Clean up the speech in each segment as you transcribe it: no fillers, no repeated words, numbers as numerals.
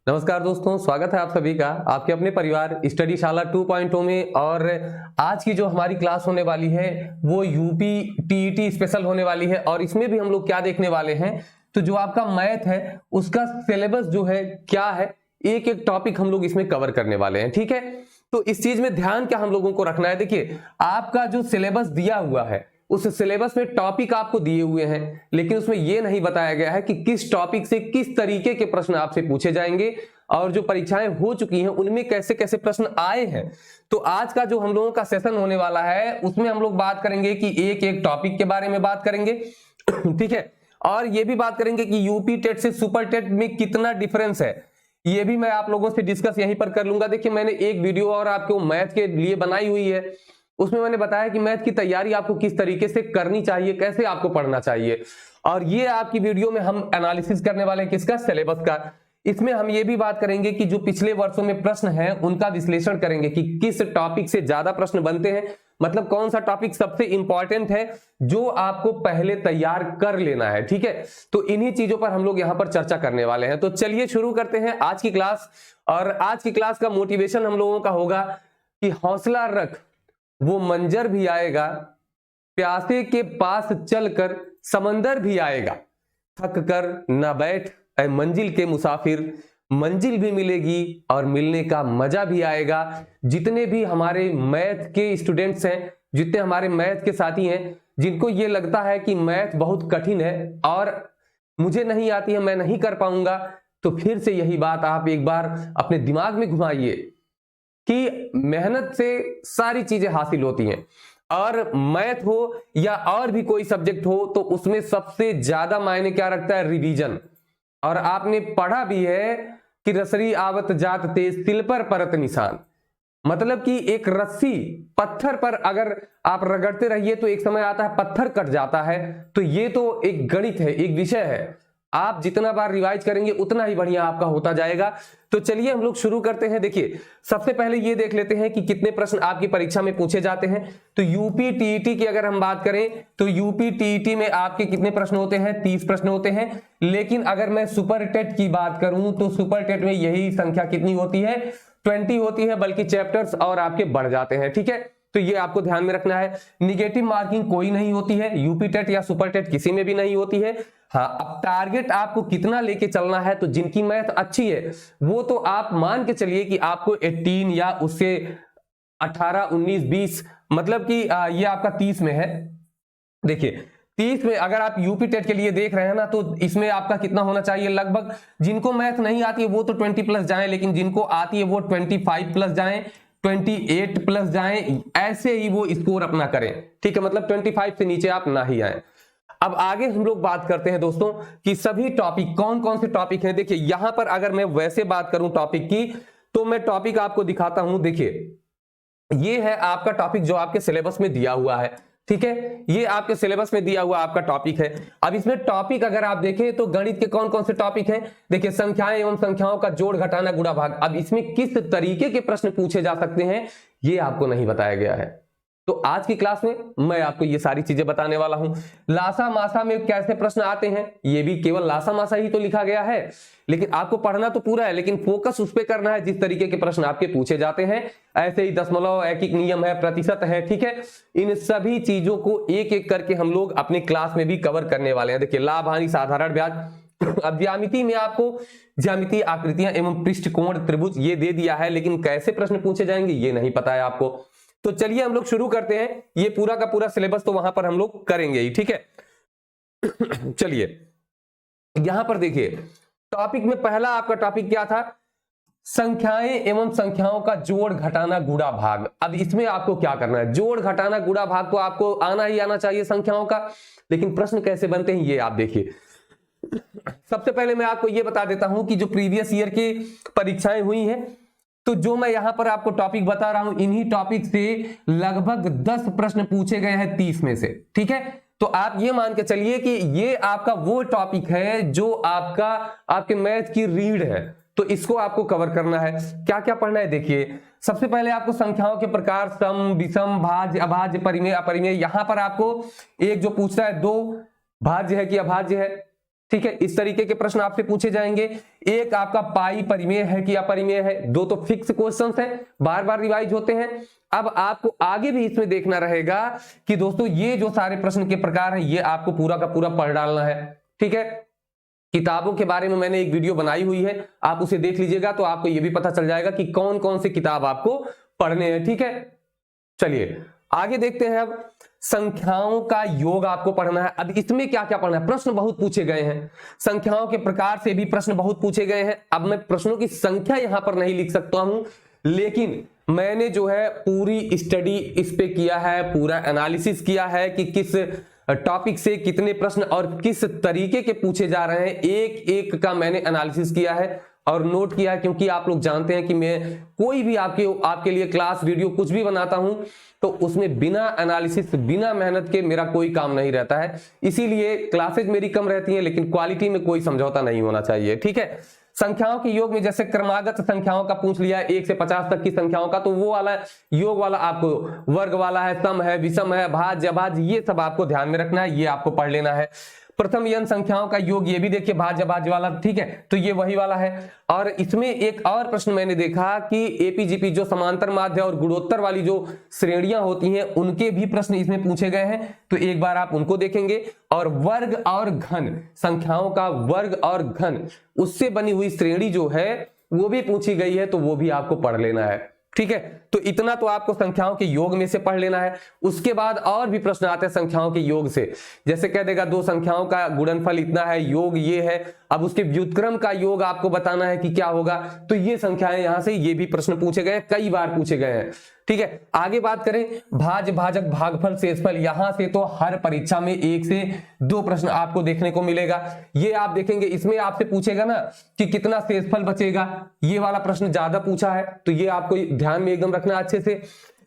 नमस्कार दोस्तों, स्वागत है आप सभी का आपके अपने परिवार स्टडी शाला 2.0 में। और आज की जो हमारी क्लास होने वाली है वो यूपी टीईटी स्पेशल होने वाली है। और इसमें भी हम लोग क्या देखने वाले हैं, तो जो आपका मैथ है उसका सिलेबस जो है क्या है, एक एक टॉपिक हम लोग इसमें कवर करने वाले हैं। ठीक है, तो इस चीज में ध्यान क्या हम लोगों को रखना है। देखिए, आपका जो सिलेबस दिया हुआ है उस सिलेबस में टॉपिक आपको दिए हुए हैं, लेकिन उसमें यह नहीं बताया गया है कि किस टॉपिक से किस तरीके के प्रश्न आपसे पूछे जाएंगे और जो परीक्षाएं हो चुकी हैं उनमें कैसे कैसे प्रश्न आए हैं। तो आज का जो हम लोगों का सेशन होने वाला है उसमें हम लोग बात करेंगे कि एक एक टॉपिक के बारे में बात करेंगे। ठीक है, और ये भी बात करेंगे कि यूपी टेट से सुपर टेट में कितना डिफरेंस है, ये भी मैं आप लोगों से डिस्कस यहीं पर कर लूंगा। देखिए, मैंने एक वीडियो और आपको मैथ के लिए बनाई हुई है, उसमें मैंने बताया कि मैथ की तैयारी आपको किस तरीके से करनी चाहिए, कैसे आपको पढ़ना चाहिए। और ये आपकी वीडियो में हम एनालिसिस करने वाले हैं किसका, सिलेबस का। इसमें हम ये भी बात करेंगे कि जो पिछले वर्षों में प्रश्न हैं उनका विश्लेषण करेंगे कि किस टॉपिक से ज्यादा प्रश्न बनते हैं, मतलब कौन सा टॉपिक सबसे इंपॉर्टेंट है जो आपको पहले तैयार कर लेना है। ठीक है, तो इन्हीं चीजों पर हम लोग यहां पर चर्चा करने वाले हैं। तो चलिए शुरू करते हैं आज की क्लास। और आज की क्लास का मोटिवेशन हम लोगों का होगा कि हौसला रख, वो मंजर भी आएगा, प्यासे के पास चलकर समंदर भी आएगा, थक कर न बैठ ऐ मंजिल के मुसाफिर, मंजिल भी मिलेगी और मिलने का मजा भी आएगा। जितने भी हमारे मैथ के स्टूडेंट्स हैं, जितने हमारे मैथ के साथी हैं, जिनको ये लगता है कि मैथ बहुत कठिन है और मुझे नहीं आती है, मैं नहीं कर पाऊंगा, तो फिर से यही बात आप एक बार अपने दिमाग में घुमाइए कि मेहनत से सारी चीजें हासिल होती हैं। और मैथ हो या और भी कोई सब्जेक्ट हो तो उसमें सबसे ज्यादा मायने क्या रखता है, रिवीजन। और आपने पढ़ा भी है कि रसरी आवत जात तेज तिल पर परत निशान, मतलब कि एक रस्सी पत्थर पर अगर आप रगड़ते रहिए तो एक समय आता है पत्थर कट जाता है। तो ये तो एक गणित है, एक विषय है, आप जितना बार रिवाइज करेंगे उतना ही बढ़िया आपका होता जाएगा। तो चलिए हम लोग शुरू करते हैं। देखिए, सबसे पहले ये देख लेते हैं कि कितने प्रश्न आपकी परीक्षा में पूछे जाते हैं। तो यूपी टीईटी की अगर हम बात करें तो यूपी टीईटी में आपके कितने प्रश्न होते हैं, 30 प्रश्न होते हैं। लेकिन अगर मैं सुपर टेट की बात करूं तो सुपर टेट में यही संख्या कितनी होती है, 20 होती है, बल्कि चैप्टर्स और आपके बढ़ जाते हैं। ठीक है, तो ये आपको ध्यान में रखना है। निगेटिव मार्किंग कोई नहीं होती है, यूपी टेट या सुपर टेट किसी में भी नहीं होती है। हाँ, अब टारगेट आपको कितना लेके चलना है, तो जिनकी मैथ अच्छी है वो तो आप मान के चलिए कि आपको 18 या उससे 18, 19, 20, मतलब कि ये आपका 30 में है। देखिए, 30 में अगर आप यूपी टेट के लिए देख रहे हैं ना, तो इसमें आपका कितना होना चाहिए, लगभग जिनको मैथ नहीं आती है वो तो 20 प्लस जाएं, लेकिन जिनको आती है वो 25 प्लस जाएं, 28 प्लस जाएं, ऐसे ही वो स्कोर अपना करें। ठीक है, मतलब 25 से नीचे आप ना ही आए। अब आगे हम लोग बात करते हैं दोस्तों कि सभी टॉपिक कौन कौन से टॉपिक हैं। देखिए, यहां पर अगर मैं वैसे बात करूं टॉपिक की, तो मैं टॉपिक आपको दिखाता हूं। देखिए, ये है आपका टॉपिक जो आपके सिलेबस में दिया हुआ है। ठीक है, ये आपके सिलेबस में दिया हुआ आपका टॉपिक है। अब इसमें टॉपिक अगर आप देखें तो गणित के कौन कौन से टॉपिक हैं। देखिए, संख्याएं एवं संख्याओं का जोड़ घटाना गुणा भाग। अब इसमें किस तरीके के प्रश्न पूछे जा सकते हैं ये आपको नहीं बताया गया है। तो आज की क्लास में मैं आपको ये सारी चीजें बताने वाला हूं। लासा मासा में कैसे प्रश्न आते हैं, ये भी केवल लासा मासा ही तो लिखा गया है, लेकिन आपको पढ़ना तो पूरा है, लेकिन फोकस उस पर करना है जिस तरीके के प्रश्न आपके पूछे जाते हैं। ऐसे ही दशमलव, एकिक नियम है, प्रतिशत है। ठीक है, इन सभी चीजों को एक एक करके हम लोग अपनी क्लास में भी कवर करने वाले हैं। देखिए, लाभ हानि, साधारण ब्याज। अब ज्यामिति में आपको ज्यामितीय आकृतियां एवं पृष्ठकोण, त्रिभुज ये दे दिया है, लेकिन कैसे प्रश्न पूछे जाएंगे ये नहीं पता है आपको। तो चलिए हम लोग शुरू करते हैं। ये पूरा का पूरा सिलेबस तो वहां पर हम लोग करेंगे ही। ठीक है, चलिए यहां पर देखिए, टॉपिक में पहला आपका टॉपिक क्या था, संख्याएं एवं संख्याओं का जोड़ घटाना गुणा भाग। अब इसमें आपको क्या करना है, जोड़ घटाना गुणा भाग तो आपको आना ही आना चाहिए संख्याओं का, लेकिन प्रश्न कैसे बनते हैं ये आप देखिए। सबसे पहले मैं आपको ये बता देता हूं कि जो प्रीवियस ईयर की परीक्षाएं हुई हैं, तो जो मैं यहां पर आपको टॉपिक बता रहा हूं, इन्हीं टॉपिक से लगभग 10 प्रश्न पूछे गए हैं 30 में से। ठीक है, तो आप ये मान के चलिए कि ये आपका वो टॉपिक है जो आपके मैथ की रीढ़ है, तो इसको आपको कवर करना है। क्या क्या पढ़ना है, देखिए सबसे पहले आपको संख्याओं के प्रकार, सम, विषम, भाज्य, अभाज्य, परिमेय, अपरिमेय। यहां पर आपको एक जो पूछ रहा है, दो भाज्य है कि अभाज्य है। ठीक है, इस तरीके के प्रश्न आपसे पूछे जाएंगे। एक आपका पाई परिमेय है कि अपरिमेय है, दो तो फिक्स क्वेश्चंस हैं, बार बार रिवाइज होते हैं। अब आपको आगे भी इसमें देखना रहेगा कि दोस्तों ये जो सारे प्रश्न के प्रकार हैं ये आपको पूरा का पूरा पढ़ डालना है। ठीक है, किताबों के बारे में मैंने एक वीडियो बनाई हुई है, आप उसे देख लीजिएगा तो आपको ये भी पता चल जाएगा कि कौन कौन से किताब आपको पढ़ने हैं। ठीक है, चलिए आगे देखते हैं। अब संख्याओं का योग आपको पढ़ना है। अब इसमें क्या क्या पढ़ना है, प्रश्न बहुत पूछे गए हैं, संख्याओं के प्रकार से भी प्रश्न बहुत पूछे गए हैं। अब मैं प्रश्नों की संख्या यहां पर नहीं लिख सकता हूं, लेकिन मैंने जो है पूरी स्टडी इस पे किया है, पूरा एनालिसिस किया है कि किस टॉपिक से कितने प्रश्न और किस तरीके के पूछे जा रहे हैं, एक एक का मैंने एनालिसिस किया है और नोट किया है। क्योंकि आप लोग जानते हैं कि मैं कोई भी आपके लिए क्लास वीडियो कुछ भी बनाता हूं तो उसमें बिना एनालिसिस बिना मेहनत के मेरा कोई काम नहीं रहता है। इसीलिए क्लासेज मेरी कम रहती हैं, लेकिन क्वालिटी में कोई समझौता नहीं होना चाहिए। ठीक है, संख्याओं के योग में जैसे क्रमागत संख्याओं का पूछ लिया 1 से 50 तक की संख्याओं का, तो वो वाला योग वाला आपको वर्ग वाला है, सम है, विषम है, भाज्य अभाज्य, ये सब आपको ध्यान में रखना है, ये आपको पढ़ लेना है। प्रथम n संख्याओं का योग, ये भी देखिए भाज्य भाज्य वाला। ठीक है, तो ये वही वाला है। और इसमें एक और प्रश्न मैंने देखा कि एपीजीपी जो समांतर माध्य और गुणोत्तर वाली जो श्रेणियां होती हैं उनके भी प्रश्न इसमें पूछे गए हैं, तो एक बार आप उनको देखेंगे। और वर्ग और घन, संख्याओं का वर्ग और घन उससे बनी हुई श्रेणी जो है वो भी पूछी गई है, तो वो भी आपको पढ़ लेना है। ठीक है, तो इतना तो आपको संख्याओं के योग में से पढ़ लेना है। उसके बाद और भी प्रश्न आते हैं संख्याओं के योग से, जैसे कह देगा दो संख्याओं का गुणनफल इतना है, योग ये है, अब उसके व्युत्क्रम का योग आपको बताना है कि क्या होगा, तो ये संख्याएं यहां से ये भी प्रश्न पूछे गए, कई बार पूछे गए हैं। ठीक है, आगे बात करें भाज्य भाजक भागफल शेषफल, यहां से तो हर परीक्षा में 1 से 2 प्रश्न आपको देखने को मिलेगा। ये आप देखेंगे, इसमें आपसे पूछेगा ना कि कितना शेषफल बचेगा, ये वाला प्रश्न ज्यादा पूछा है, तो ये आपको ध्यान में एकदम रखना अच्छे से।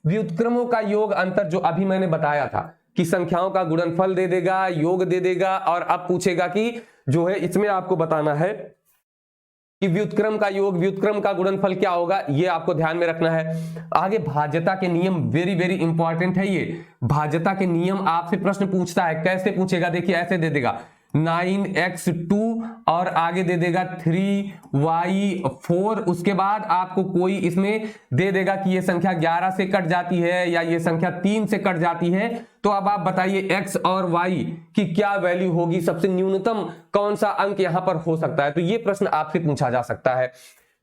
व्युत्क्रमों का योग अंतर जो अभी मैंने बताया था कि संख्याओं का गुणनफल दे देगा, योग दे देगा, और अब पूछेगा कि जो है इसमें आपको बताना है कि व्युत्क्रम का योग, व्युत्क्रम का गुणनफल क्या होगा, ये आपको ध्यान में रखना है। आगे भाज्यता के नियम, वेरी वेरी इंपॉर्टेंट है ये। भाज्यता के नियम आपसे प्रश्न पूछता है, कैसे पूछेगा, देखिए ऐसे दे देगा 9x2 और आगे दे देगा 3y4, उसके बाद आपको कोई इसमें दे देगा कि ये संख्या 11 से कट जाती है या ये संख्या 3 से कट जाती है, तो अब आप बताइए x और y की क्या वैल्यू होगी, सबसे न्यूनतम कौन सा अंक यहां पर हो सकता है, तो ये प्रश्न आपसे पूछा जा सकता है।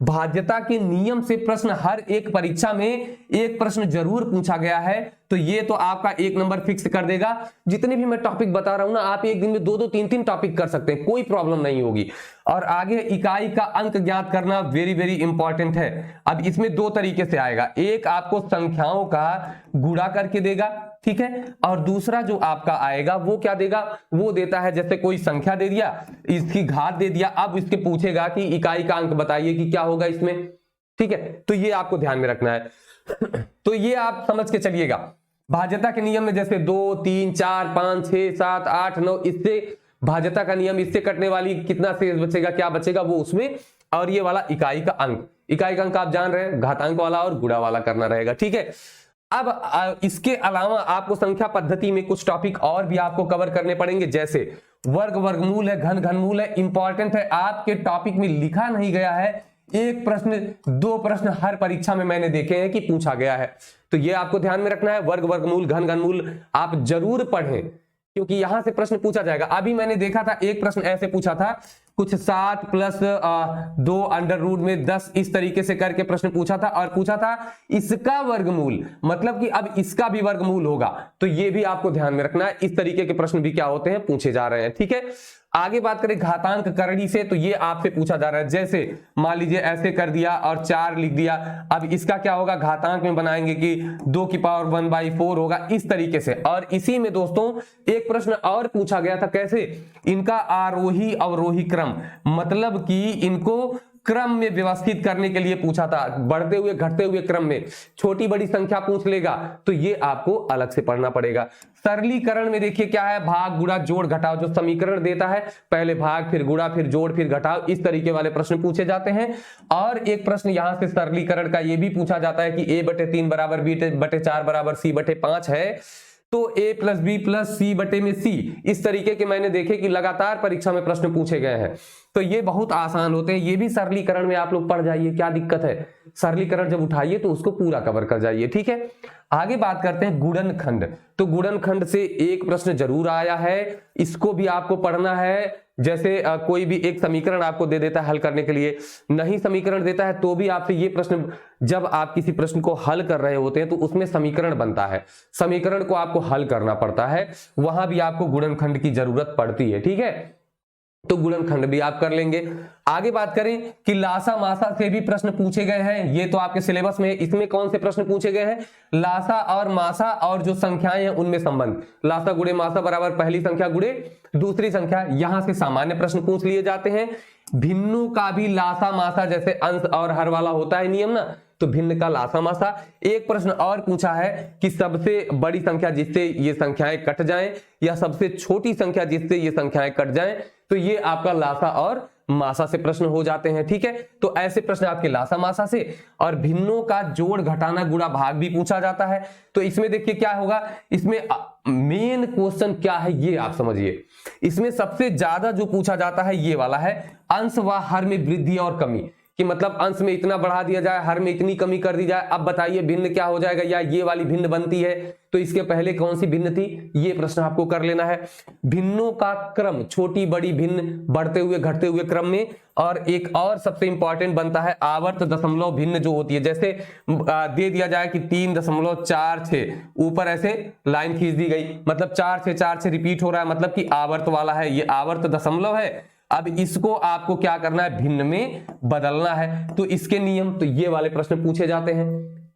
भाज्यता के नियम से प्रश्न हर एक परीक्षा में एक प्रश्न जरूर पूछा गया है, तो ये तो आपका 1 नंबर फिक्स कर देगा। जितने भी मैं टॉपिक बता रहा हूं ना, आप एक दिन में 2-2 3-3 टॉपिक कर सकते हैं, कोई प्रॉब्लम नहीं होगी। और आगे इकाई का अंक ज्ञात करना वेरी वेरी इंपॉर्टेंट है। अब इसमें 2 तरीके से आएगा, एक आपको संख्याओं का गुणा करके देगा, ठीक है, और दूसरा जो आपका आएगा वो क्या देगा, वो देता है जैसे कोई संख्या दे दिया, इसकी घात दे दिया, अब इसके पूछेगा कि इकाई का अंक बताइए कि क्या होगा इसमें। ठीक है, तो ये आपको ध्यान में रखना है। तो ये आप समझ के चलिएगा, भाज्यता के नियम में जैसे 2 3 4 5 6 7 8 9, इससे भाज्यता का नियम, इससे कटने वाली कितना शेष बचेगा, क्या बचेगा वो उसमें, और ये वाला इकाई का अंक, इकाई का अंक आप जान रहे हैं, घातांक वाला और गुणा वाला करना रहेगा। ठीक है, अब इसके अलावा आपको संख्या पद्धति में कुछ टॉपिक और भी आपको कवर करने पड़ेंगे, जैसे वर्ग वर्गमूल है, घन घनमूल है, इंपॉर्टेंट है, आपके टॉपिक में लिखा नहीं गया है, 1 प्रश्न 2 प्रश्न हर परीक्षा में मैंने देखे हैं कि पूछा गया है, तो ये आपको ध्यान में रखना है। वर्ग वर्गमूल घन घनमूल आप जरूर पढ़ें, क्योंकि यहां से प्रश्न पूछा जाएगा। अभी मैंने देखा था एक प्रश्न ऐसे पूछा था, कुछ 7 + 2 √में 10, इस तरीके से करके प्रश्न पूछा था, और पूछा था इसका वर्गमूल, मतलब कि अब इसका भी वर्गमूल होगा, तो ये भी आपको ध्यान में रखना है। इस तरीके के प्रश्न भी क्या होते हैं, पूछे जा रहे हैं। ठीक है, आगे बात करें घातांक करणी से, तो ये आपसे पूछा जा रहा है, जैसे मान लीजिए ऐसे कर दिया और 4 लिख दिया, अब इसका क्या होगा, घातांक में बनाएंगे कि 2 की पावर 1/4 होगा, इस तरीके से। और इसी में दोस्तों एक प्रश्न और पूछा गया था, कैसे, इनका आरोही अवरोही क्रम, मतलब कि इनको क्रम में व्यवस्थित करने के लिए पूछा था, बढ़ते हुए घटते हुए क्रम में, छोटी बड़ी संख्या पूछ लेगा तो ये आपको अलग से पढ़ना पड़ेगा। सरलीकरण में देखिए क्या है, भाग गुणा जोड़ घटाव, जो समीकरण देता है पहले भाग फिर गुणा फिर जोड़ फिर घटाव, इस तरीके वाले प्रश्न पूछे जाते हैं। और एक प्रश्न यहां से सरलीकरण का ये भी पूछा जाता है कि a/3 = b/4 = c/5 है, तो a प्लस बी प्लस सी बटे में c, इस तरीके के मैंने देखे कि लगातार परीक्षा में प्रश्न पूछे गए हैं। तो ये बहुत आसान होते हैं, ये भी सरलीकरण में आप लोग पढ़ जाइए, क्या दिक्कत है, सरलीकरण जब उठाइए तो उसको पूरा कवर कर जाइए, ठीक है। आगे बात करते हैं गुणनखंड। तो गुणनखंड से एक प्रश्न जरूर आया है, इसको भी आपको पढ़ना है। जैसे कोई भी एक समीकरण आपको दे देता है हल करने के लिए, नहीं समीकरण देता है तो भी आपसे ये प्रश्न, जब आप किसी प्रश्न को हल कर रहे होते हैं तो उसमें समीकरण बनता है, समीकरण को आपको हल करना पड़ता है, वहां भी आपको गुणनखंड की जरूरत पड़ती है, ठीक है। तो गुणनखंड भी आप कर लेंगे। आगे बात करें कि लासा मासा से भी प्रश्न पूछे गए हैं, ये तो आपके सिलेबस में है। इसमें कौन से प्रश्न पूछे गए हैं, लासा और मासा और जो संख्याएं हैं उनमें संबंध, लासा गुणे मासा बराबर पहली संख्या गुणे दूसरी संख्या, यहां से सामान्य प्रश्न पूछ लिए जाते हैं। भिन्नों का भी लासा मासा, जैसे अंश और हर वाला होता है नियम ना, तो भिन्न का लासा मासा। एक प्रश्न और पूछा है कि सबसे बड़ी संख्या जिससे ये संख्याएं कट जाएं या सबसे छोटी संख्या जिससे ये संख्याएं कट जाएं, तो ये आपका लासा और मासा से प्रश्न हो जाते हैं, ठीक है। तो ऐसे प्रश्न आपके लासा मासा से। और भिन्नों का जोड़ घटाना गुणा भाग भी पूछा जाता है। तो इसमें देखिए क्या होगा, इसमें मेन क्वेश्चन क्या है ये आप समझिए। इसमें सबसे ज्यादा जो पूछा जाता है ये वाला है, अंश व हर में वृद्धि और कमी, कि मतलब अंश में इतना बढ़ा दिया जाए, हर में इतनी कमी कर दी जाए, अब बताइए भिन्न क्या हो जाएगा, या ये वाली भिन्न बनती है तो इसके पहले कौन सी भिन्न थी, ये प्रश्न आपको कर लेना है। भिन्नों का क्रम, छोटी बड़ी भिन्न, बढ़ते हुए घटते हुए क्रम में। और एक और सबसे इंपॉर्टेंट बनता है आवर्त दशमलव भिन्न जो होती है, जैसे दे दिया जाए कि 3.46, ऊपर ऐसे लाइन खींच दी गई, मतलब 4 से रिपीट हो रहा है, मतलब कि आवर्त वाला है, ये आवर्त दशमलव है। अब इसको आपको क्या करना है, भिन्न में बदलना है, तो इसके नियम, तो ये वाले प्रश्न पूछे जाते हैं,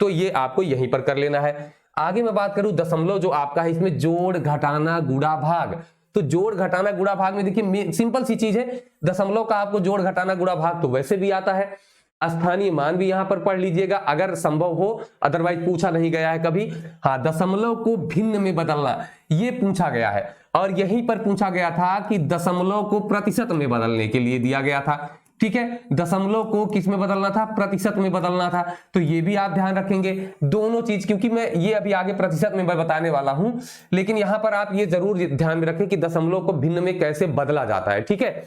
तो ये आपको यहीं पर कर लेना है। आगे मैं बात करूं दशमलव जो आपका है, इसमें जोड़ घटाना गुणा भाग। तो जोड़ घटाना गुणा भाग में देखिए सिंपल सी चीज है, दशमलव का आपको जोड़ घटाना गुणा भाग तो वैसे भी आता है। स्थानीय मान भी यहां पर पढ़ लीजिएगा अगर संभव हो, अदरवाइज पूछा नहीं गया है कभी। हाँ, दशमलव को भिन्न में बदलना ये पूछा गया है, और यहीं पर पूछा गया था कि दशमलव को प्रतिशत में बदलने के लिए दिया गया था, ठीक है। दशमलव को किस में बदलना था, प्रतिशत में बदलना था, तो ये भी आप ध्यान रखेंगे दोनों चीज, क्योंकि मैं ये अभी आगे प्रतिशत में बताने वाला हूं, लेकिन यहां पर आप ये जरूर ध्यान में रखें कि दशमलव को भिन्न में कैसे बदला जाता है, ठीक है।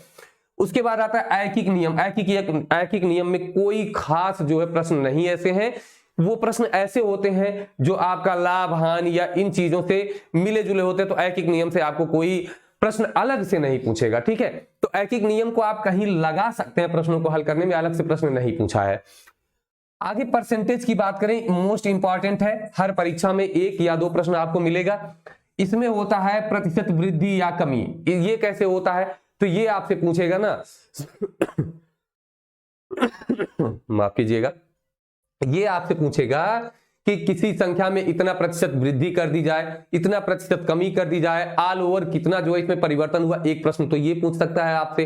उसके बाद आता है ऐकिक नियम। ऐकिक नियम में कोई खास जो है प्रश्न नहीं ऐसे हैं, वो प्रश्न ऐसे होते हैं जो आपका लाभ हानि या इन चीजों से मिले जुले होते हैं, तो ऐकिक नियम से आपको कोई प्रश्न अलग से नहीं पूछेगा, ठीक है। तो ऐकिक नियम को आप कहीं लगा सकते हैं प्रश्नों को हल करने में, अलग से प्रश्न नहीं पूछा है। आगे परसेंटेज की बात करें, मोस्ट इंपॉर्टेंट है, हर परीक्षा में 1 या 2 प्रश्न आपको मिलेगा। इसमें होता है प्रतिशत वृद्धि या कमी, ये कैसे होता है, तो ये आपसे पूछेगा ना माफ कीजिएगा, ये आपसे पूछेगा कि किसी संख्या में इतना प्रतिशत वृद्धि कर दी जाए, इतना प्रतिशत कमी कर दी जाए, ऑल ओवर कितना जो है इसमें परिवर्तन हुआ, एक प्रश्न तो ये पूछ सकता है आपसे,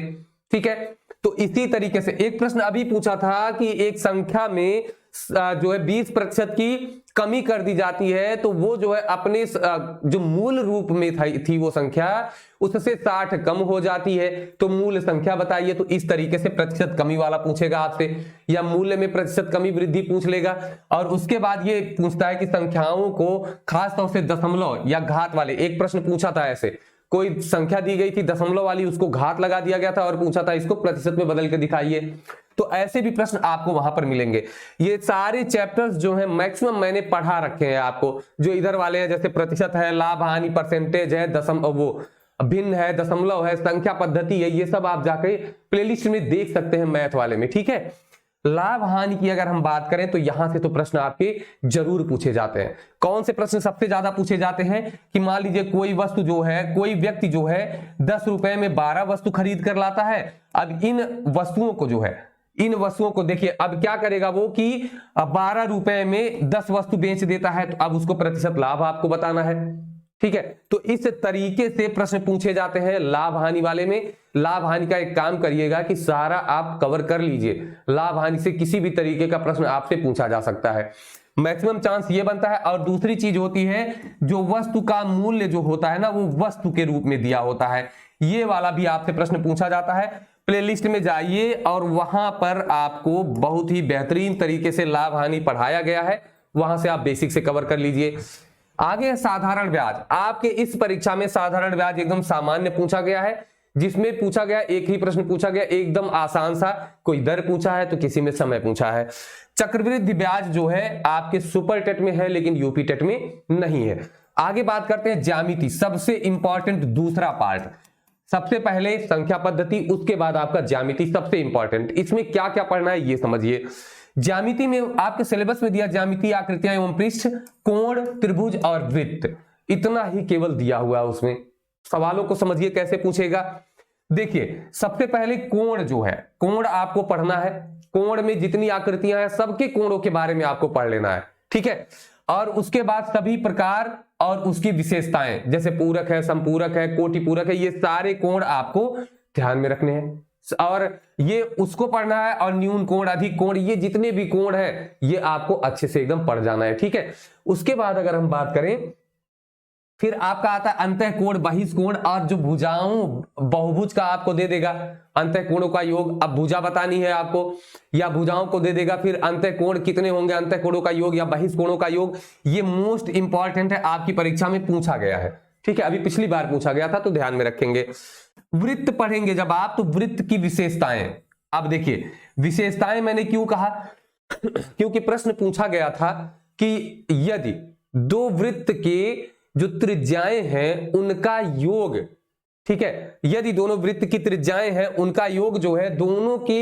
ठीक है। तो इसी तरीके से एक प्रश्न अभी पूछा था कि एक संख्या में जो है 20% की कमी कर दी जाती है, तो वो जो है अपने जो मूल रूप में थी वो संख्या, उससे 60 कम हो जाती है, तो मूल संख्या बताइए। तो इस तरीके से प्रतिशत कमी वाला पूछेगा आपसे, या मूल्य में प्रतिशत कमी वृद्धि पूछ लेगा। और उसके बाद ये पूछता है कि संख्याओं को खासतौर से दशमलव या घात वाले, एक प्रश्न पूछा था ऐसे, कोई संख्या दी गई थी दशमलव वाली, उसको घात लगा दिया गया था और पूछा था इसको प्रतिशत में बदल के दिखाइए। तो ऐसे भी प्रश्न आपको वहां पर मिलेंगे। ये सारे चैप्टर्स जो हैं मैक्सिमम मैंने पढ़ा रखे हैं आपको, जो इधर वाले हैं जैसे प्रतिशत है, लाभ हानि, परसेंटेज है, वो भिन्न है, दशमलव है, संख्या पद्धति है, ये सब आप जाके प्लेलिस्ट में देख सकते हैं मैथ वाले में, ठीक है। लाभ हानि की अगर हम बात करें तो यहां से तो प्रश्न आपके जरूर पूछे जाते हैं। कौन से प्रश्न सबसे ज्यादा पूछे जाते हैं कि मान लीजिए कोई वस्तु जो है, कोई व्यक्ति जो है 10 रुपए में 12 वस्तु खरीद कर लाता है। अब इन वस्तुओं को जो है, इन वस्तुओं को देखिए, अब क्या करेगा वो कि 12 रुपए में 10 वस्तु बेच देता है, तो अब उसको प्रतिशत लाभ आपको बताना है, ठीक है। तो इस तरीके से प्रश्न पूछे जाते हैं लाभ हानि वाले में। लाभ हानि का एक काम करिएगा कि सारा आप कवर कर लीजिए, लाभ हानि से किसी भी तरीके का प्रश्न आपसे पूछा जा सकता है, मैक्सिमम चांस ये बनता है। और दूसरी चीज होती है, जो वस्तु का मूल्य जो होता है ना, वो वस्तु के रूप में दिया होता है, ये वाला भी आपसे प्रश्न पूछा जाता है। प्लेलिस्ट में जाइए और वहां पर आपको बहुत ही बेहतरीन तरीके से लाभ हानि पढ़ाया गया है, वहां से आप बेसिक से कवर कर लीजिए। आगे है साधारण ब्याज। आपके इस परीक्षा में साधारण ब्याज एकदम सामान्य पूछा गया है, जिसमें पूछा गया एक ही प्रश्न पूछा गया, एकदम आसान सा, कोई दर पूछा है तो किसी में समय पूछा है। चक्रवृद्धि ब्याज जो है आपके सुपर टेट में है लेकिन यूपी टेट में नहीं है। आगे बात करते हैं ज्यामिति, सबसे इंपॉर्टेंट दूसरा पार्ट। सबसे पहले संख्या पद्धति, उसके बाद आपका ज्यामिति सबसे इंपॉर्टेंट। इसमें क्या क्या पढ़ना है ये समझिए। ज्यामिति में आपके सिलेबस में दिया ज्यामिति, आकृतियां एवं पृष्ठ, कोण, त्रिभुज और वृत्त, इतना ही केवल दिया हुआ है। उसमें सवालों को समझिए कैसे पूछेगा। देखिए सबसे पहले कोण जो है, कोण आपको पढ़ना है। कोण में जितनी आकृतियां हैं सबके कोणों के बारे में आपको पढ़ लेना है, ठीक है। और उसके बाद सभी प्रकार और उसकी विशेषताएं, जैसे पूरक है, समपूरक है, कोटि पूरक है, ये सारे कोण आपको ध्यान में रखने हैं और ये उसको पढ़ना है। और न्यून कोण, अधिक कोण, ये जितने भी कोण है ये आपको अच्छे से एकदम पढ़ जाना है, ठीक है। उसके बाद अगर हम बात करें, फिर आपका आता है अंतःकोण, बहिष्कोण और जो भुजाओं, बहुभुज का आपको दे देगा अंतःकोणों का योग। अब भुजा बतानी है आपको या भुजाओं को दे देगा, फिर अंतःकोण कितने होंगे, अंतःकोणों का योग या बहिष्कोणों का योग, ये मोस्ट इंपॉर्टेंट है, आपकी परीक्षा में पूछा गया है, ठीक है। अभी पिछली बार पूछा गया था तो ध्यान में रखेंगे। वृत्त पढ़ेंगे जब आप, तो वृत्त की विशेषताएं। अब देखिए विशेषताएं मैंने क्यों कहा, क्योंकि प्रश्न पूछा गया था कि यदि दो वृत्त के जो त्रिज्याएं हैं उनका योग, ठीक है, यदि दोनों वृत्त की त्रिज्याएं हैं उनका योग जो है, दोनों के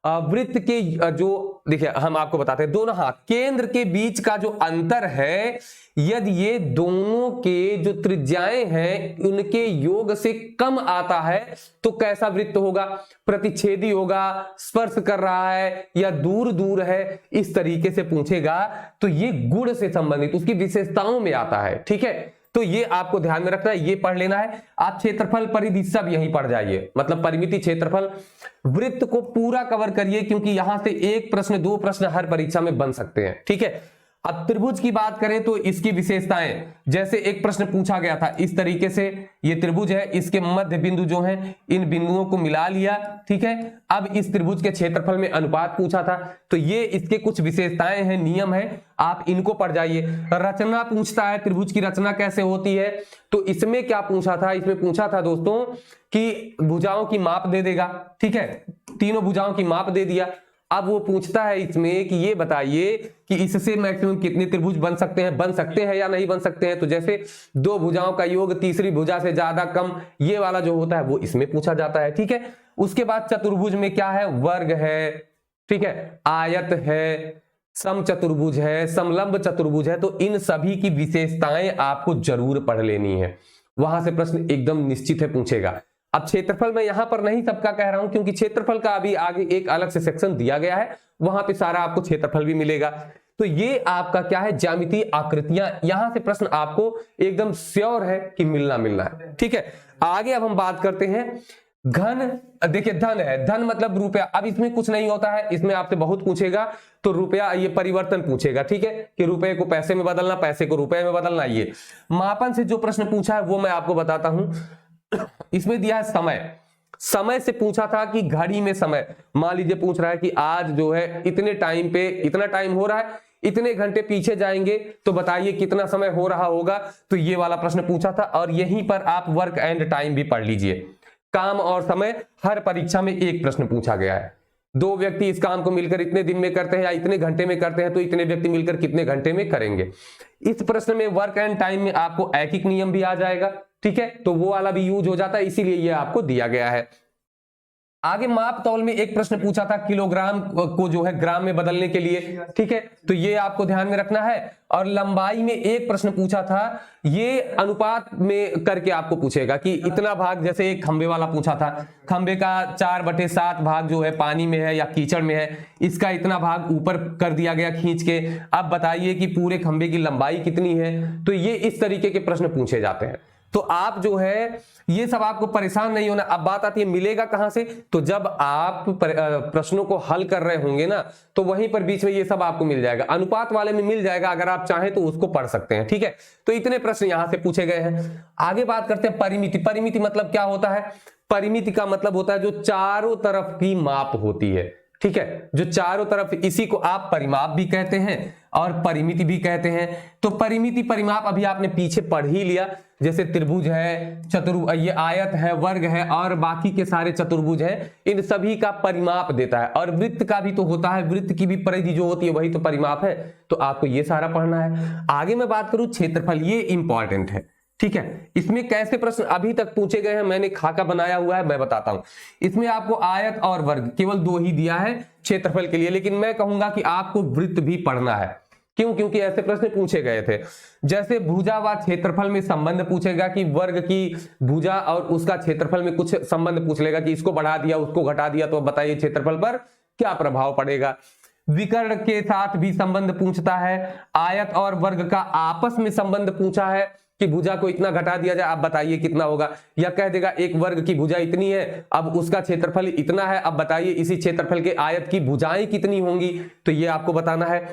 वृत्त के जो, देखिए हम आपको बताते हैं, दोनों हाथ केंद्र के बीच का जो अंतर है, यदि ये दोनों के जो त्रिज्याएं हैं उनके योग से कम आता है तो कैसा वृत्त होगा, प्रतिच्छेदी होगा, स्पर्श कर रहा है या दूर दूर है, इस तरीके से पूछेगा। तो ये गुण से संबंधित उसकी विशेषताओं में आता है, ठीक है। तो ये आपको ध्यान में रखना है, ये पढ़ लेना है। आप क्षेत्रफल, परिधि सब यहीं पढ़ जाइए, मतलब परिमिति, क्षेत्रफल, वृत्त को पूरा कवर करिए, क्योंकि यहां से एक प्रश्न, दो प्रश्न हर परीक्षा में बन सकते हैं, ठीक है। अब त्रिभुज की बात करें तो इसकी विशेषताएं, जैसे एक प्रश्न पूछा गया था इस तरीके से, ये त्रिभुज है, इसके मध्य बिंदु जो है इन बिंदुओं को मिला लिया, ठीक है। अब इस त्रिभुज के क्षेत्रफल में अनुपात पूछा था, तो ये इसके कुछ विशेषताएं हैं, नियम है, आप इनको पढ़ जाइए। रचना पूछता है, त्रिभुज की रचना कैसे होती है, तो इसमें क्या पूछा था, इसमें पूछा था दोस्तों कि भुजाओं की माप दे देगा, ठीक है, तीनों भुजाओं की माप दे दिया। अब वो पूछता है इसमें कि ये बताइए कि इससे मैक्सिमम कितने त्रिभुज बन सकते हैं या नहीं बन सकते हैं। तो जैसे दो भुजाओं का योग तीसरी भुजा से ज्यादा कम, ये वाला जो होता है वो इसमें पूछा जाता है, ठीक है। उसके बाद चतुर्भुज में क्या है, वर्ग है, ठीक है, आयत है, समचतुर्भुज है, समलंब चतुर्भुज है। तो इन सभी की विशेषताएं आपको जरूर पढ़ लेनी है, वहां से प्रश्न एकदम निश्चित है पूछेगा। अब क्षेत्रफल मैं यहां पर नहीं सबका कह रहा हूं, क्योंकि क्षेत्रफल का अभी आगे एक अलग से सेक्शन दिया गया है, वहां पे सारा आपको क्षेत्रफल भी मिलेगा। तो ये आपका क्या है, ज्यामिति, आकृतियां, यहां से प्रश्न आपको एकदम श्योर है कि मिलना है, ठीक है। आगे अब हम बात करते हैं घन। देखिए धन है, धन मतलब रुपया। अब इसमें कुछ नहीं होता है, इसमें आपसे बहुत पूछेगा, तो रुपया, ये परिवर्तन पूछेगा, ठीक है, कि रुपए को पैसे में बदलना, पैसे को रुपए में बदलना। ये मापन से जो प्रश्न पूछा है वो मैं आपको बताता हूं। इसमें दिया है समय, समय से पूछा था कि घड़ी में समय, मान लीजिए पूछ रहा है कि आज जो है इतने टाइम पे इतना टाइम हो रहा है, इतने घंटे पीछे जाएंगे तो बताइए कितना समय हो रहा होगा। तो ये वाला प्रश्न पूछा था, और यहीं पर आप वर्क एंड टाइम भी पढ़ लीजिए। काम और समय हर परीक्षा में एक प्रश्न पूछा गया है। दो व्यक्ति इस काम को मिलकर इतने दिन में करते हैं या इतने घंटे में करते हैं, तो इतने व्यक्ति मिलकर कितने घंटे में करेंगे। इस प्रश्न में वर्क एंड टाइम में आपको ऐकिक नियम भी आ जाएगा, ठीक है, तो वो वाला भी यूज हो जाता है, इसीलिए ये आपको दिया गया है। आगे माप तौल में एक प्रश्न पूछा था, किलोग्राम को जो है ग्राम में बदलने के लिए, ठीक है, तो ये आपको ध्यान में रखना है। और लंबाई में एक प्रश्न पूछा था, ये अनुपात में करके आपको पूछेगा कि इतना भाग, जैसे एक खंबे वाला पूछा था, खंबे का 4/7 भाग जो है पानी में है या कीचड़ में है, इसका इतना भाग ऊपर कर दिया गया खींच के, अब बताइए कि पूरे खंबे की लंबाई कितनी है। तो ये इस तरीके के प्रश्न पूछे जाते हैं। तो आप जो है ये सब आपको परेशान नहीं होना। अब बात आती है मिलेगा कहां से, तो जब आप प्रश्नों को हल कर रहे होंगे ना, तो वहीं पर बीच में ये सब आपको मिल जाएगा। अनुपात वाले में मिल जाएगा, अगर आप चाहें तो उसको पढ़ सकते हैं, ठीक है। तो इतने प्रश्न यहां से पूछे गए हैं। आगे बात करते हैं परिमिति। परिमिति मतलब क्या होता है, परिमिति का मतलब होता है जो चारों तरफ की माप होती है, ठीक है, जो चारों तरफ, इसी को आप परिमाप भी कहते हैं और परिमिति भी कहते हैं। तो परिमिति परिमाप अभी आपने पीछे पढ़ ही लिया, जैसे त्रिभुज है, ये आयत है, वर्ग है और बाकी के सारे चतुर्भुज हैं, इन सभी का परिमाप देता है। और वृत्त का भी तो होता है, वृत्त की भी परिधि जो होती है वही तो परिमाप है। तो आपको ये सारा पढ़ना है। आगे मैं बात करूं क्षेत्रफल, ये इंपॉर्टेंट है, ठीक है। इसमें कैसे प्रश्न अभी तक पूछे गए हैं, मैंने खाका बनाया हुआ है, मैं बताता हूं। इसमें आपको आयत और वर्ग केवल 2 ही दिया है क्षेत्रफल के लिए, लेकिन मैं कहूंगा कि आपको वृत्त भी पढ़ना है। क्यों? क्योंकि ऐसे प्रश्न पूछे गए थे। जैसे भुजा व क्षेत्रफल में संबंध पूछेगा कि वर्ग की भुजा और उसका क्षेत्रफल में कुछ संबंध पूछ लेगा कि इसको बढ़ा दिया उसको घटा दिया तो बताइए क्षेत्रफल पर क्या प्रभाव पड़ेगा। विकर्ण के साथ भी संबंध पूछता है। आयत और वर्ग का आपस में संबंध पूछा है कि भुजा को इतना घटा दिया जाए, आप बताइए कितना होगा। या कह देगा एक वर्ग की भुजा इतनी है, अब उसका क्षेत्रफल इतना है, अब बताइए इसी क्षेत्रफल के आयत की भुजाएं कितनी होंगी, तो ये आपको बताना है।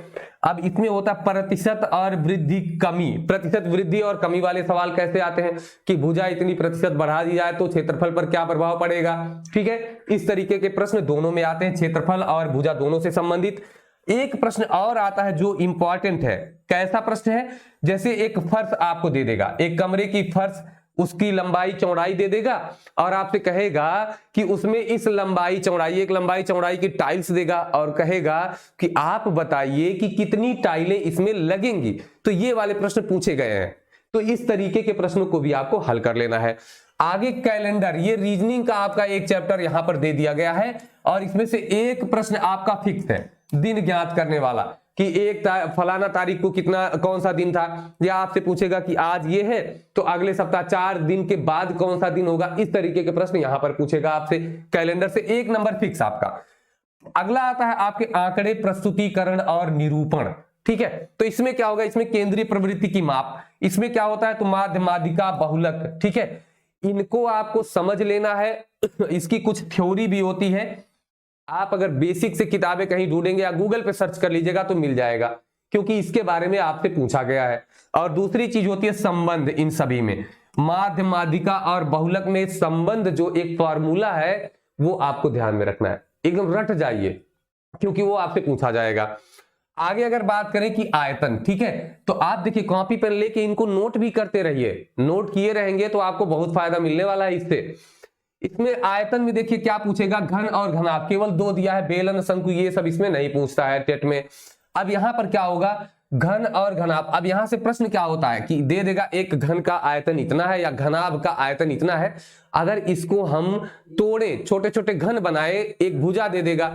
अब इसमें होता है प्रतिशत और वृद्धि कमी। प्रतिशत वृद्धि और कमी वाले सवाल कैसे आते हैं कि भुजा इतनी प्रतिशत बढ़ा दी जाए तो क्षेत्रफल पर क्या प्रभाव पड़ेगा, ठीक है। इस तरीके के प्रश्न दोनों में आते हैं, क्षेत्रफल और भुजा दोनों से संबंधित। एक प्रश्न और आता है जो इंपॉर्टेंट है। कैसा प्रश्न है? जैसे एक फर्श आपको दे देगा, एक कमरे की फर्श, उसकी लंबाई चौड़ाई दे देगा और आपसे कहेगा कि उसमें इस लंबाई चौड़ाई, एक लंबाई चौड़ाई की टाइल्स देगा और कहेगा कि आप बताइए कि कितनी टाइलें इसमें लगेंगी। तो ये वाले प्रश्न पूछे गए हैं। तो इस तरीके के प्रश्नों को भी आपको हल कर लेना है। आगे कैलेंडर, ये रीजनिंग का आपका एक चैप्टर यहां पर दे दिया गया है और इसमें से एक प्रश्न आपका फिक्स है, दिन ज्ञात करने वाला, कि एक फलाना तारीख को कितना कौन सा दिन था, या आपसे पूछेगा कि आज ये है तो अगले सप्ताह 4 दिन के बाद कौन सा दिन होगा। इस तरीके के प्रश्न यहां पर पूछेगा आपसे कैलेंडर से, 1 नंबर फिक्स आपका। अगला आता है आपके आंकड़े, प्रस्तुतिकरण और निरूपण, ठीक है। तो इसमें क्या होगा? इसमें केंद्रीय प्रवृत्ति की माप, इसमें क्या होता है तो माध्य, माध्यिका, बहुलक, ठीक है। इनको आपको समझ लेना है। इसकी कुछ थ्योरी भी होती है, आप अगर बेसिक से किताबें कहीं ढूंढेंगे या गूगल पे सर्च कर लीजिएगा तो मिल जाएगा, क्योंकि इसके बारे में आपसे पूछा गया है। और दूसरी चीज होती है संबंध। इन सभी में माध्य, माध्यिका और बहुलक में संबंध जो एक फॉर्मूला है वो आपको ध्यान में रखना है, एकदम रट जाइए, क्योंकि वो आपसे पूछा जाएगा। आगे अगर बात करें कि आयतन, ठीक है, तो आप देखिए कॉपी पेन लेके इनको नोट भी करते रहिए। नोट किए रहेंगे तो आपको बहुत फायदा मिलने वाला है इससे। इसमें आयतन में देखिए क्या पूछेगा, घन और घनाभ, केवल 2 दिया है, बेलन, शंकु, ये सब इसमें नहीं पूछता है टेट में। अब यहां पर क्या होगा, घन और घनाभ। अब यहां से प्रश्न क्या होता है कि दे देगा एक घन का आयतन इतना है या घनाभ का आयतन इतना है। अगर इसको हम तोड़े, छोटे छोटे घन बनाए, एक भुजा दे देगा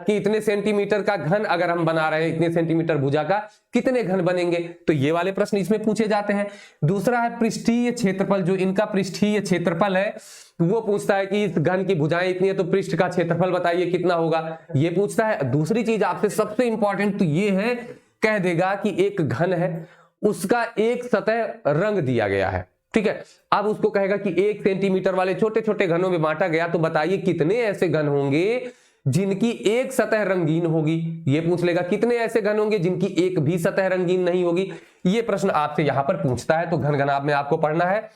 कि इतने सेंटीमीटर का घन अगर हम बना रहे हैं, इतने सेंटीमीटर भुजा का कितने घन बनेंगे, तो ये वाले प्रश्न इसमें पूछे जाते हैं। दूसरा है पृष्ठीय क्षेत्रफल, जो इनका पृष्ठीय क्षेत्रफल है वो पूछता है कि इस घन की भुजाएं इतनी है तो पृष्ठ का क्षेत्रफल बताइए कितना होगा, ये पूछता है। दूसरी चीज आपसे सबसे इंपॉर्टेंट तो ये है, कह देगा कि एक घन है, उसका एक सतह रंग दिया गया है, ठीक है। अब उसको कहेगा कि 1 सेंटीमीटर वाले छोटे छोटे घनों में बांटा गया, तो बताइए कितने ऐसे घन होंगे जिनकी एक सतह रंगीन होगी। ये पूछ लेगा कितने ऐसे घन होंगे जिनकी एक भी सतह रंगीन नहीं होगी। ये प्रश्न आपसे यहां पर पूछता है, तो घन घनाभ में आपको पढ़ना है।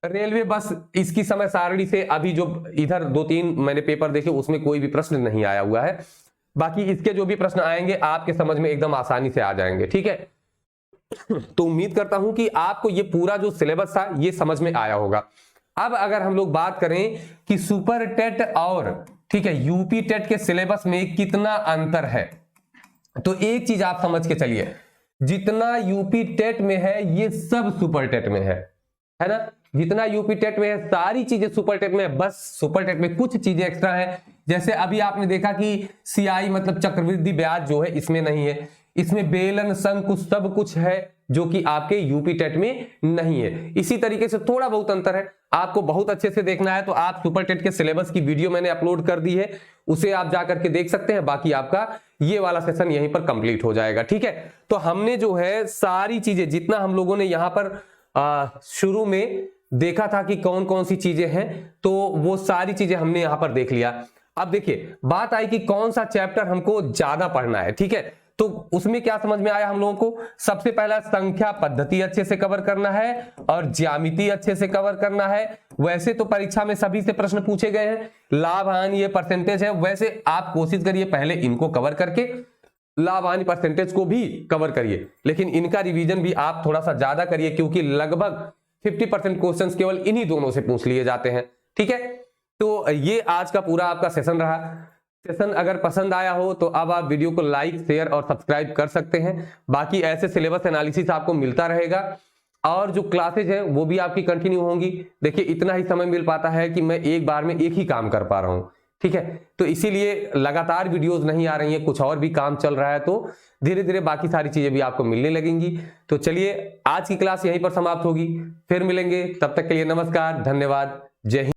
रेलवे बस, इसकी समय सारणी से अभी जो इधर 2-3 मैंने पेपर देखे उसमें कोई भी प्रश्न नहीं आया हुआ है। बाकी इसके जो भी प्रश्न आएंगे आपके समझ में एकदम आसानी से आ जाएंगे, ठीक है। तो उम्मीद करता हूं कि आपको ये पूरा जो सिलेबस था ये समझ में आया होगा। अब अगर हम लोग बात करें कि सुपर टेट और, ठीक है, यूपी टेट के सिलेबस में कितना अंतर है, तो एक चीज आप समझ के चलिए, जितना यूपी टेट में है ये सब सुपर टेट में है ना। जितना यूपी टेट में है सारी चीजें सुपर टेट में है, बस सुपर टेट में कुछ चीजें एक्स्ट्रा है। जैसे अभी आपने देखा कि सीआई मतलब चक्रवृद्धि ब्याज जो है इसमें नहीं है, इसमें बेलन, शंकु सब कुछ है जो कि आपके यूपी टेट में नहीं है। इसी तरीके से थोड़ा बहुत अंतर है, आपको बहुत अच्छे से देखना है तो आप सुपर टेट के सिलेबस की वीडियो मैंने अपलोड कर दी है, उसे आप जाकर के देख सकते हैं। बाकी आपका ये वाला सेशन यहीं पर कंप्लीट हो जाएगा, ठीक है। तो हमने जो है सारी चीजें, जितना हम लोगों ने यहाँ पर शुरू में देखा था कि कौन कौन सी चीजें हैं, तो वो सारी चीजें हमने यहां पर देख लिया। अब देखिए बात आई कि कौन सा चैप्टर हमको ज्यादा पढ़ना है, ठीक है। तो उसमें क्या समझ में आया हम लोगों को? सबसे पहला संख्या पद्धति अच्छे से कवर करना है और ज्यामिति अच्छे से कवर करना है। वैसे तो परीक्षा में सभी से प्रश्न पूछे गए हैं, लाभ हानि ये परसेंटेज है, वैसे आप कोशिश करिए पहले इनको कवर करके लाभ हानि परसेंटेज को भी कवर करिए, लेकिन इनका रिवीजन भी आप थोड़ा सा ज्यादा करिए क्योंकि लगभग 50% क्वेश्चंस केवल इन्हीं दोनों से पूछ लिए जाते हैं। ठीक है, तो ये आज का पूरा आपका सेशन रहा। सेशन अगर पसंद आया हो तो अब आप वीडियो को लाइक, शेयर और सब्सक्राइब कर सकते हैं। बाकी ऐसे सिलेबस एनालिसिस आपको मिलता रहेगा और जो क्लासेज हैं वो भी आपकी कंटिन्यू होंगी। देखिए इतना ही समय मिल पाता है कि मैं एक बार में एक ही काम कर पा रहा हूं। ठीक है, तो इसीलिए लगातार वीडियोस नहीं आ रही हैं, कुछ और भी काम चल रहा है, तो धीरे धीरे बाकी सारी चीजें भी आपको मिलने लगेंगी। तो चलिए आज की क्लास यहीं पर समाप्त होगी, फिर मिलेंगे, तब तक के लिए नमस्कार, धन्यवाद, जय हिंद।